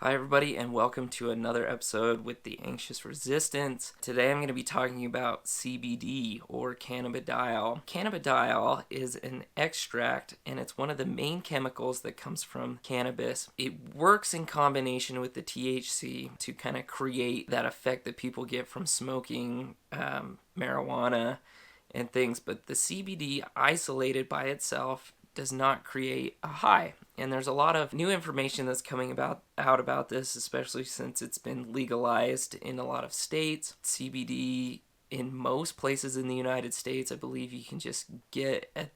Hi everybody and welcome to another episode with the Anxious Resistance. Today I'm going to be talking about CBD or cannabidiol. Cannabidiol is an extract and it's one of the main chemicals that comes from cannabis. It works in combination with the THC to kind of create that effect that people get from smoking marijuana and things, but the CBD isolated by itself does not create a high. And there's a lot of new information that's coming out about this, especially since it's been legalized in a lot of states. CBD in most places in the United States, I believe you can just get at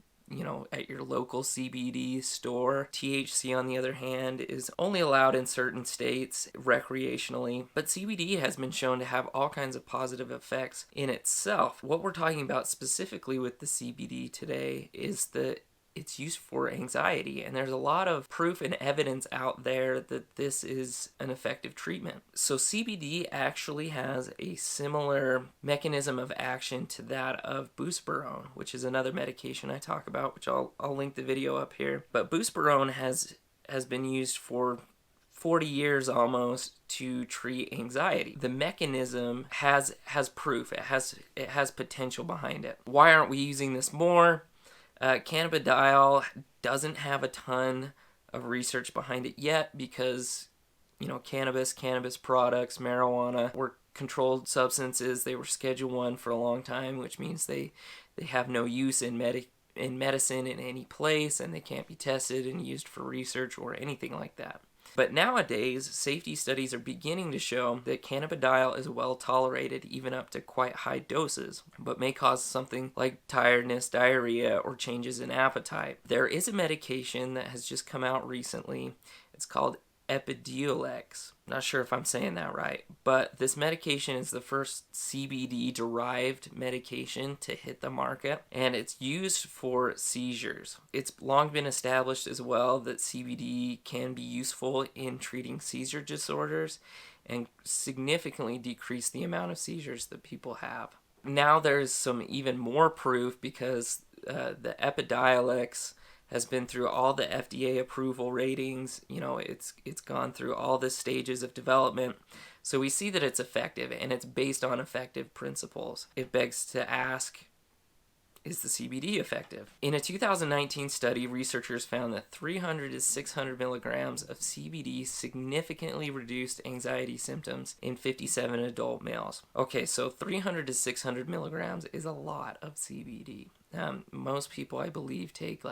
your local CBD store. THC, on the other hand, is only allowed in certain states recreationally, but CBD has been shown to have all kinds of positive effects in itself. What we're talking about specifically with the CBD today is that it's used for anxiety, and there's a lot of proof and evidence out there that this is an effective treatment. So CBD actually has a similar mechanism of action to that of buspirone, which is another medication I talk about, which I'll link the video up here. But buspirone has been used for 40 years almost to treat anxiety. The mechanism has proof. It has potential behind it. Why aren't we using this more? Cannabidiol doesn't have a ton of research behind it yet because, cannabis products, marijuana were controlled substances. They were Schedule 1 for a long time, which means they have no use in medicine in any place, and they can't be tested and used for research or anything like that. But nowadays, safety studies are beginning to show that cannabidiol is well tolerated even up to quite high doses, but may cause something like tiredness, diarrhea, or changes in appetite. There is a medication that has just come out recently. It's called Epidiolex. Not sure if I'm saying that right, but this medication is the first CBD-derived medication to hit the market, and it's used for seizures. It's long been established as well that CBD can be useful in treating seizure disorders and significantly decrease the amount of seizures that people have. Now there's some even more proof because the Epidiolex has been through all the FDA approval ratings. It's gone through all the stages of development. So we see that it's effective, and it's based on effective principles. It begs to ask, is the CBD effective? In a 2019 study, researchers found that 300 to 600 milligrams of CBD significantly reduced anxiety symptoms in 57 adult males. Okay, so 300 to 600 milligrams is a lot of CBD. Most people, I believe, take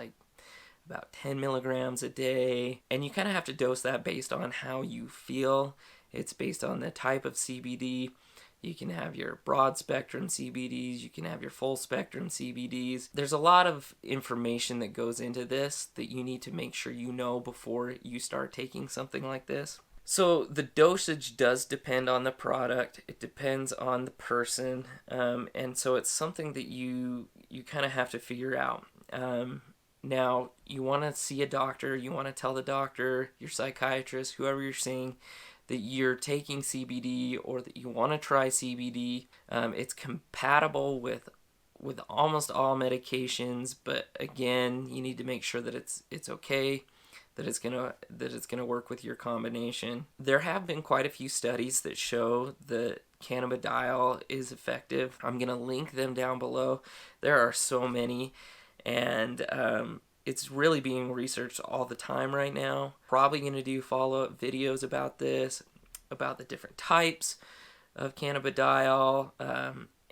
about 10 milligrams a day, and you kind of have to dose that based on how you feel. It's based on the type of CBD. You can have your broad spectrum CBDs, you can have your full spectrum CBDs. There's a lot of information that goes into this that you need to make sure you know before you start taking something like this. So the dosage does depend on the product. It depends on the person, and so it's something that you kind of have to figure out. Now, you want to see a doctor, you want to tell the doctor, your psychiatrist, whoever you're seeing, that you're taking CBD or that you want to try CBD. It's compatible with almost all medications, but again, you need to make sure that it's okay, that it's gonna work with your combination. There have been quite a few studies that show that cannabidiol is effective. I'm gonna link them down below. There are so many. And it's really being researched all the time right now. Probably going to do follow-up videos about this, about the different types of cannabidiol,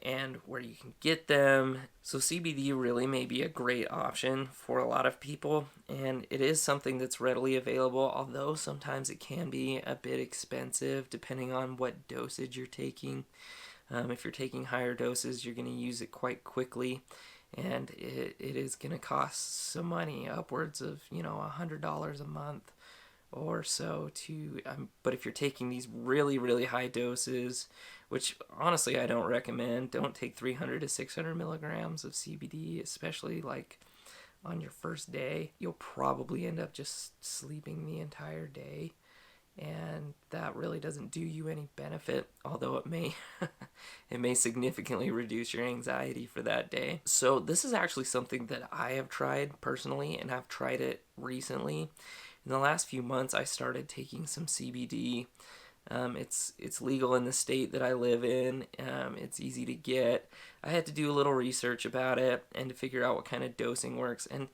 and where you can get them. So CBD really may be a great option for a lot of people, and it is something that's readily available, although sometimes it can be a bit expensive depending on what dosage you're taking. If you're taking higher doses, you're going to use it quite quickly. And it is going to cost some money, upwards of, $100 a month or so but if you're taking these really, really high doses, which honestly I don't recommend, don't take 300 to 600 milligrams of CBD, especially on your first day. You'll probably end up just sleeping the entire day. And that really doesn't do you any benefit, although it may significantly reduce your anxiety for that day. So this is actually something that I have tried personally, and I've tried it recently. In the last few months, I started taking some CBD. It's legal in the state that I live in. It's easy to get. I had to do a little research about it and to figure out what kind of dosing works. And,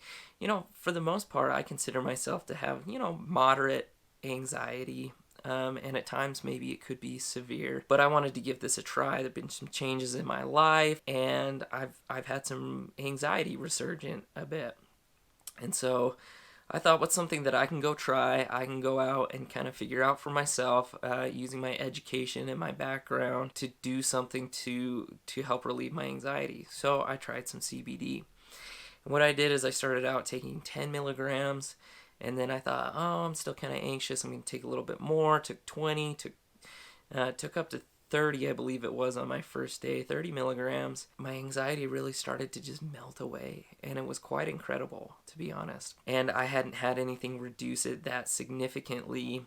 for the most part, I consider myself to have, moderate anxiety. And at times maybe it could be severe. But I wanted to give this a try. There've been some changes in my life, and I've had some anxiety resurgent a bit. And so I thought, what's something that I can go try? I can go out and kind of figure out for myself, using my education and my background, to do something to help relieve my anxiety. So I tried some CBD. And what I did is I started out taking 10 milligrams, and then I thought, I'm still kind of anxious. I'm going to take a little bit more. Took 20, took up to 30, I believe it was, on my first day, 30 milligrams. My anxiety really started to just melt away, and it was quite incredible, to be honest. And I hadn't had anything reduce it that significantly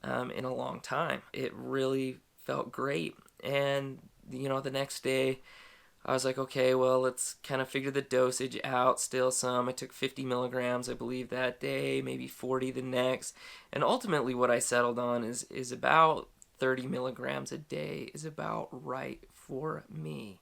in a long time. It really felt great. And, the next day, I was like, okay, well, let's kind of figure the dosage out. Still some. I took 50 milligrams, I believe, that day, maybe 40 the next. And ultimately what I settled on is about 30 milligrams a day is about right for me.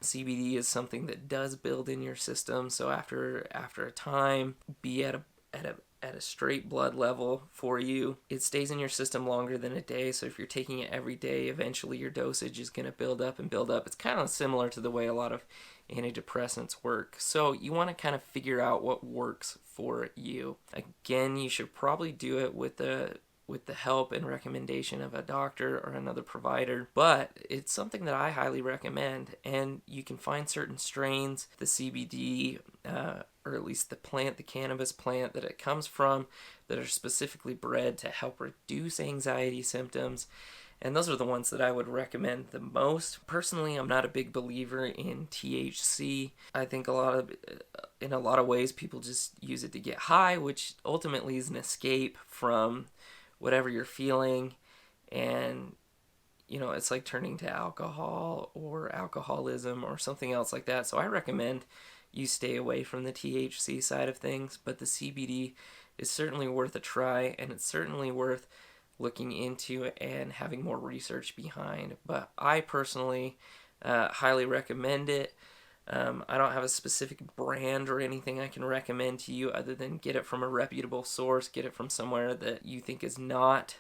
CBD is something that does build in your system, so after a time, be at a straight blood level for you, it stays in your system longer than a day. So if you're taking it every day, eventually your dosage is going to build up and build up. It's kind of similar to the way a lot of antidepressants work. So you want to kind of figure out what works for you. Again, you should probably do it with the help and recommendation of a doctor or another provider, but it's something that I highly recommend. And you can find certain strains, the CBD, or at least the plant, the cannabis plant that it comes from, that are specifically bred to help reduce anxiety symptoms. And those are the ones that I would recommend the most. Personally, I'm not a big believer in THC. I think in a lot of ways, people just use it to get high, which ultimately is an escape from whatever you're feeling. And it's like turning to alcohol or alcoholism or something else like that. So I recommend you stay away from the THC side of things, but the CBD is certainly worth a try, and it's certainly worth looking into and having more research behind. But I personally highly recommend it. I don't have a specific brand or anything I can recommend to you other than get it from a reputable source, get it from somewhere that you think is not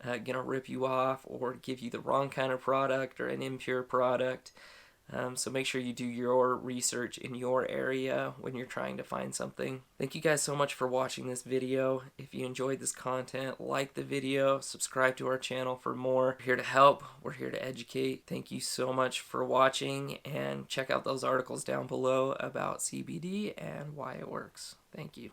going to rip you off or give you the wrong kind of product or an impure product. So make sure you do your research in your area when you're trying to find something. Thank you guys so much for watching this video. If you enjoyed this content, like the video, subscribe to our channel for more. We're here to help. We're here to educate. Thank you so much for watching, and check out those articles down below about CBD and why it works. Thank you.